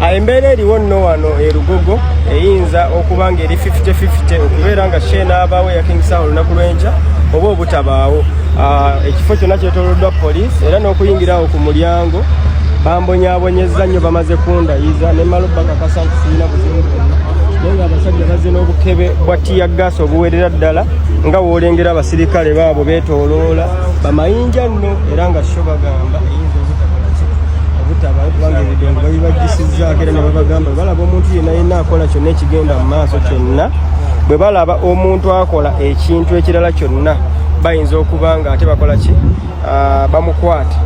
Embeera eriwo nno wano Lugogo eyinza okuba nga eri 50-50 okubeera nga Sheena abaawo ya King Saha olunaku lw'enkya oba obutabaawo. Ekifo kyonna kyetooloddwa poliisi era n'okuyingirawo ku mulyango bambonyaabonyezza nnyo bamaze kundayiza ne Maluba kakasa nti sirina buzibu bwonna. Naye nga abasajja bazze n'obukebe bwa tiyaggaasi obuwerera ddala nga woolengera abasirikale baabo beetooloola bamayinja nno era nga sho bagamba eyinza obutabawo kubanga ebidongo babibaggisizzaako era ne babagamba balaba omuntu yenna akola kyonna ekigenda mu maaso kyonna bwe balaba omuntu akola ekintu ekirala kyonna bayinza okuba nga ate bakola ki bamukwata.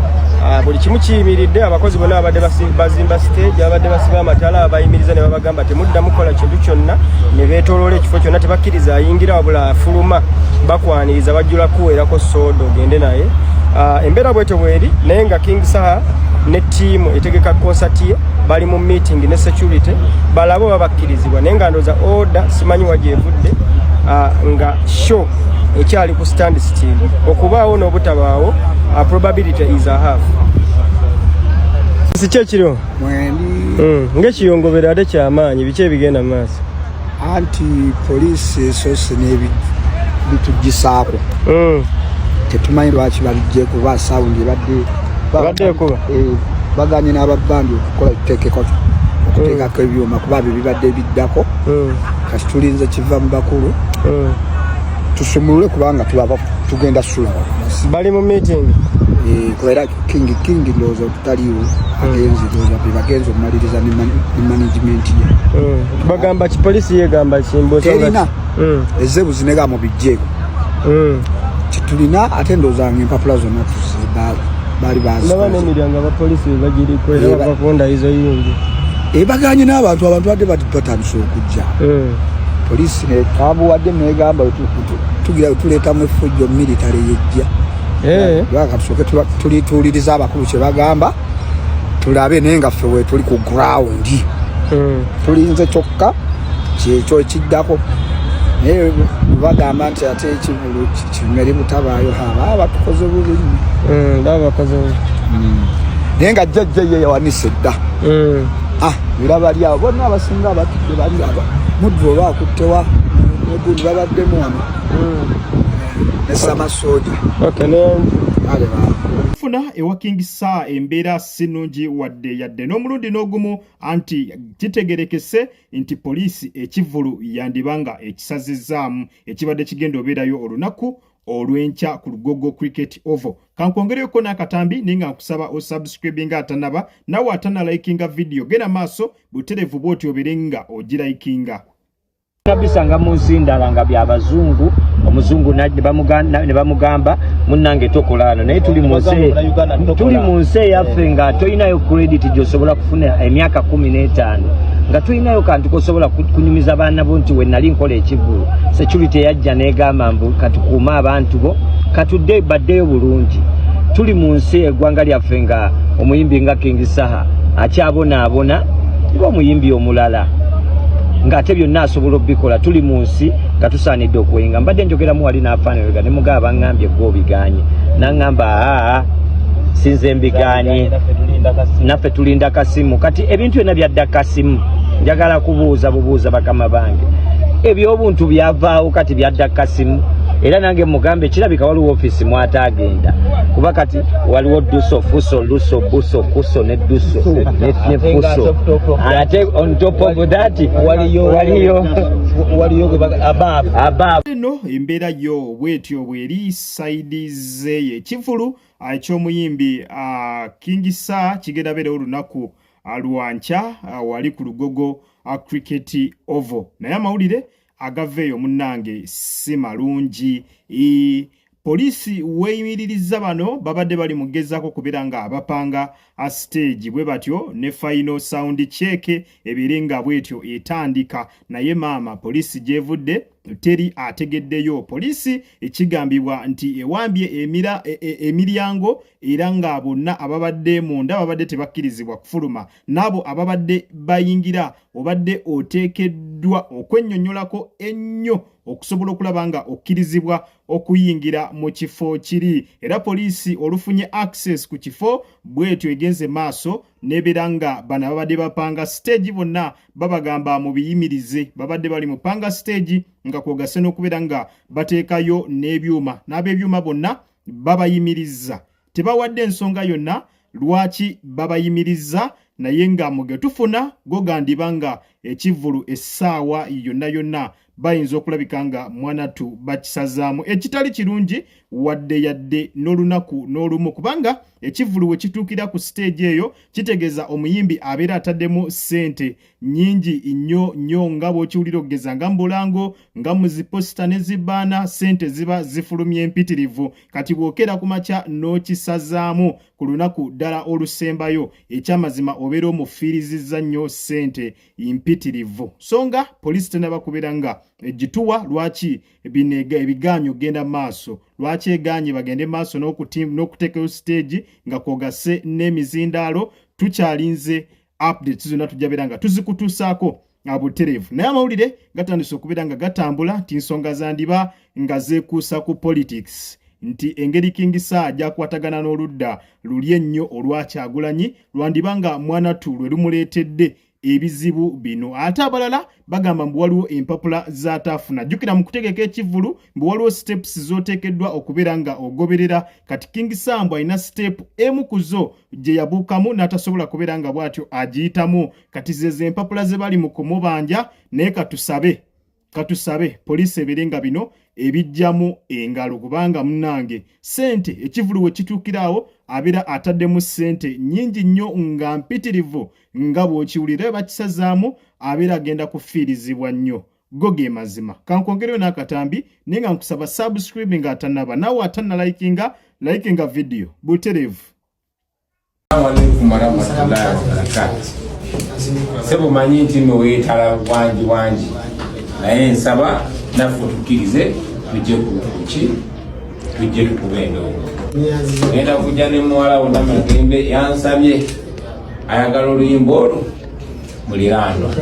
Buli kimu kiyimiridde abakozi bonna abadde bazimba stage abadde basiba amatala abayimiriza ne babagamba temuddamu kukola kintu kyonna ne beetooloola ekifo kyonna tebakkiriza ayingira wabula afuluma bakwaniriza bajjula kuweerako sooda ogende naye. Embeera bwetyo bweri naye nga King Saha ne ttiimu etegeka concert ye bali mu meeting ne security balabo babakkirizibwa naye nga ndooza order simanyi wagyevudde nga show ekyali ku stand still okubaawo n'obutabaawo probability is a half. Siche kiro ng'ekiyongobera ate kyamaanyi biki ebigenda mu maaso anti poliisi sose n'ebitugisaako tetumanyi lwaki babijje kuba sawundi badde kuba baganye n'ababandi okukola okuteekako ebyuma kuba byo bibadde biddako kati tulinze kiva mu bakulu tusumulule kubanga tugenda sula bali mu meeting kubera king ndowooza tutaliwo bagenzi okumaliriza ne management ye bagamba kipoliisi yegamba kimboterina ezebuzi negamba bijjeeko kitulina ate ndowooza ng'empapula zonna bali laba n'emiryango abapoliisi bagiriko era bavakonda izo yingi baganye n'abantu badde batandise okujja poliisi kabuwadde negamba tugira tuleetamu effujjo military yejja lwaka tusooke tuwuliriza abakulu kye bagamba tulabe naye nga ffe we tuli ku ground tulinze kyokka kyekyo ekiddako naye bagamba nti ate ekivulu kimere butabaayo aba batukoze bulungi naye nga jjajja ye yawanise dda era bali abo bonna abasinga abatudde bali muddu oba akuttewa negundi babaddemu wano nesamasoja funa ewa King Saha embeera sinungi wadde yadde n'omulundi n'ogumu anti kitegerekese nti poliisi ekivulu yandibanga ekisazizzaamu ekibadde kigenda obeerayo olunaku olw'enkya ku Lugogo Cricket Oval. Kankwongereko n'akatambi ninga nkusaba osubscribinga atanaba nawe atanalikinga video genda maaso buterevu bwoti oberenga ogiraikinga kabisa mu nsi ndala nga by'abazungu omuzungu ne bamugamba munnange tokolano naye tuli mu nsi yaffe nga toyinayo credit gy'osobola kufuna emyaka 15 nga tulinayo kantu kosobola kunyumiza baana bo nti we nali nkola ekivulu security yajja n'egamba mbu katukuuma abantu bo katudde baddeyo bulungi. Tuli mu nsi eggwanga lyaffe nga omuyimbi nga King Saha akyabonaabona ng'omuyimbi omulala ng'ate byonna asobola obbikola. Tuli mu nsi nga tusaanidde okuwenga. Mbadde njogeramu wali n'afaananyiga ne mugaba baŋŋambye gwe obiganye n'aŋŋamba sinze mbiganye naffe tulinda kasimu. Kati ebintu byonna byadda kasimu njagala kubuuza bakama bange ebyobuntu byavaawo kati byadda kasimu era nange mugambe kirabika waliwo office mwatagenda kuba kati waliwo duso fuso luso buso kuso ne duso ne fuso ate on top of that waliyo above no embeera yo bwetyo bweri sides ye kivulu eky'omuyimbi King Saha kigenda beera olunaku alwancha wali ku Lugogo Cricket Oval naye amawulire agaveeyo munnange si malungi. Poliisi weeyimiririza bano babadde bali mugezaako kubeera nga abapanga stage bwe batyo ne final sound check ebirenga bwetyo etandika naye maama poliisi gyevudde teri ategeddeyo. Poliisi ekigambibwa nti ewambye emiryango era nga bonna ababadde munda babadde tebakkirizibwa kufuluma n'abo ababadde bayingira obadde oteekeddwa okwennyonnyolako ennyo okusobola okulaba nga okkirizibwa okuyingira mu kifo kiri era poliisi olufunye access ku kifo bwetyo egenze maaso neberanga bana babadde bapanga stage bonna babagamba mu biyimirize babadde bali mu panga stage nga kwogase n'okubeera nga bateekayo n'ebyuma n'abebyuma bonna babayimiriza tebawadde ensonga yonna lwaki babayimiriza naye nga mugetufuna gogandibanga ekivulu essaawa yonna bayinza okulabika nga mwanatu bakisazaamu ekitali kirungi wadde yadde n'olunaku n'olumu kubanga ekivulu we kituukira ku stage eyo kitegeeza omuyimbi abeera ataddemu ssente nnyingi nnyo nga bw'okiwulira okugeza nga mbulango nga mu ziposita ne zibbaana ssente ziba zifulumya empitirivu kati bw'okera ku makya n'okisazaamu ku lunaku ddala olusembayo ekyamazima obeera omufiirizizza nnyo ssente impitirivu so nga poliisi tenabakubira nga egituwa lwaki ebigaanyo genda maaso lwaki eganye bagende maaso n'okuteekayo stage nga kwogase n'emizindaalo tukyalinze updates zonna tujja beera nga tuzikutuusaako abutereevu naye amawulire gatandise okubeera nga gatambula nti nsonga zandiba nga zeekuusa ku politics nti engeri King Sir gyakwatagana n'oludda luli ennyo olwa Kyagulanyi lwandibanga mwanatu lwe lumuleetedde ebizibu bino ate abalala bagamba mbu waliwo empapula z'ataafuna jjukira mu kutegeka ekivulu mbu waliwo steps z'oteekeddwa okubeera nga ogoberera kati King Sir mbu alina step emu ku zo gye yabuukamu n'atasobola kubeera nga bw'atyo agiyitamu kati zezo empapula ze bali mu kumubanja naye katusabe poliisi ebeere nga bino ebijjamu engalo kubanga munnange ssente ekivulu we kituukiraawo abeera ataddemu ssente nnyingi nnyo nga mpitirivu nga bw'okiwulira bakisazaamu abeera agenda kufiirizibwa nnyo go ge mazima kankwongereyo n'akatambi naye nga nkusaba subscribe nga atannaba naawe atannalikinga video butereevu. Assalamu alaikum warahmatullahi wabarakatuh. Sebo manyi nti no weetala wangi naye nsaba naffe tukkirize tujje tukube endowooza. Ngenda kujja ne muwala wo Namagembe yansabye ayagala oluyimba olwo muliraanwa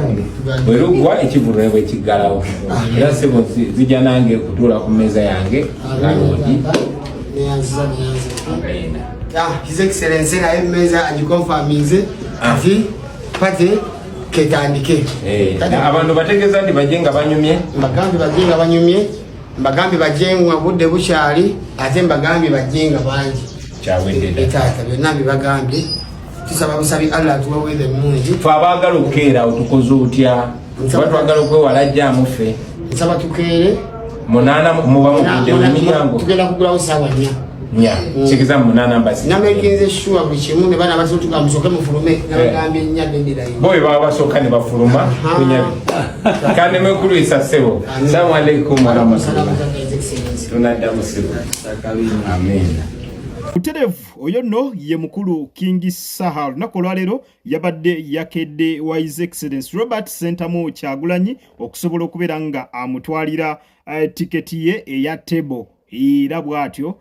bwe luggwa ekivulu bwe kiggalawo era sebo zijja nange kutuula ku mmeeza yange aloogi His Excellency naye mmeeza agikonfaminze ati pate ketandike abantu bategeeza nti bajje nga banyumye mbagambe bajje nga budde bukyali ate mbagambye bajje nga bangi kyawedde etaata byonna mbibagambye tusaba busabi Allah atuweweeze mungi fe abaagala okukeera otukoze otya kuba twagala okwewala ajjaamu ffe nsaba tukeere 8 muba mugudde mu miryango tugenda kugulawo ssaawa 4 kikiza 8 mbasi namekinze shuwa buli kimu ne baana batutuka musooke mufulume nabagambye nnyadde ndirayo bowe baba basooka ne bafuluma kunyabi kandi mwekulwisa ssebo. Assalamu alaikum warahmatullahi tunaddamu ssebo. Amen. Butereevu oyo nno ye mukulu King Sir olunaku olwaleero yabadde yakedde wa His Excellency Robert Ssentamu Kyagulanyi okusobola okubeera nga amutwalira tiketi ye eya table era bw'atyo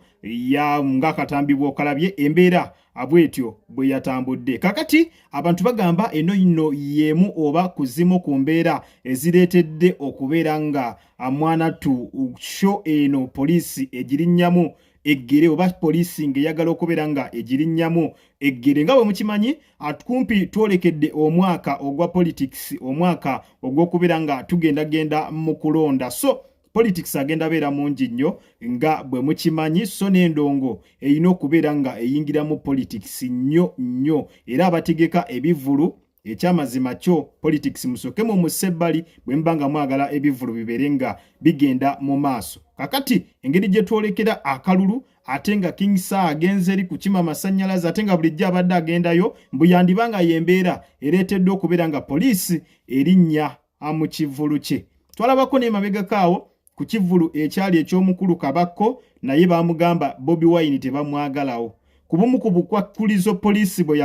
ng'akatambi okalabye embeera abwetyo bwe yatambudde kakati abantu bagamba eno yino yemu oba kuzimu ku mbeera ezireetedde okubeera nga mwanatu sho eno poliisi egirinnyamu eggere oba poliisi ng'eyagala okubeera nga egirinnyamu eggere nga bwe mukimanyi atukumpi twolekedde omwaka ogwa politics omwaka ogw'okubeera nga tugendagenda mu kulonda so politics agenda beera mungi nnyo nga bwe mukimanyi so n'endongo erina okubeera nga eyingira mu politics nnyo era abategeka ebivulu ekyamazima kyo politics musoke mu musebbali bwe mbanga mwagala ebivulu bibeere nga bigenda mu maaso kakati engeri gye twolekera akalulu ate nga King Sir agenze eri kukima amasannyalaze ate nga bulijjo abadde agendayo mbu yandibanga yembeera ereeteddwe okubeera nga poliisi erinnya mu kivulu kye twalabako n'emabegakaawo ku kivulu ekyali eky'omukulu Kabakko naye baamugamba Bobi Wine tebamwagalawo ku bumu ku bukwakkulizo poliisi bwe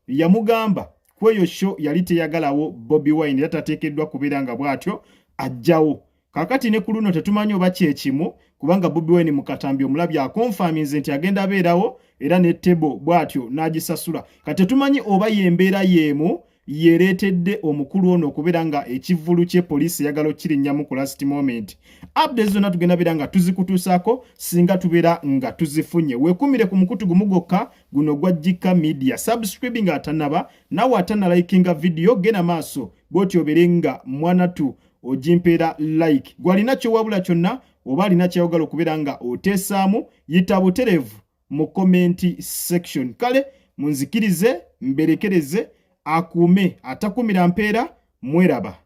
yamugamba kweyo sho yali teyagalawo Bobi Wine era tateekeddwa kubeera nga bw'atyo ajjawo kakati ne ku luno tetumanyi oba kyekimu kubanga Bobi Wine mu katambi omulabye akonfaminze nti agenda abeerawo era ne tebo bw'atyo n'agisasula kati tetumanyi oba yembeera yeemu yeretedde omukulu ono okubeera nga ekivulu kye poliisi yagala okirinnyamu ku last moment. Updates zonna tugenda beera nga tuzikutuusaako singa tubeera nga tuzifunye. Weekumire ku mukutu gumu gwokka guno gwa Jika Media. Subscribe nga atanaba, nawe atanalikinga video, genda maaso bw'otyo obeere nga mwanatu ogimpeera like. Gwalina kyowabula kyonna oba alina kyayagala okubeera nga oteesaamu, yita buterevu mu comment section. Kale munzikirize mberekereze akuume atakumira mpeera. Mweraba.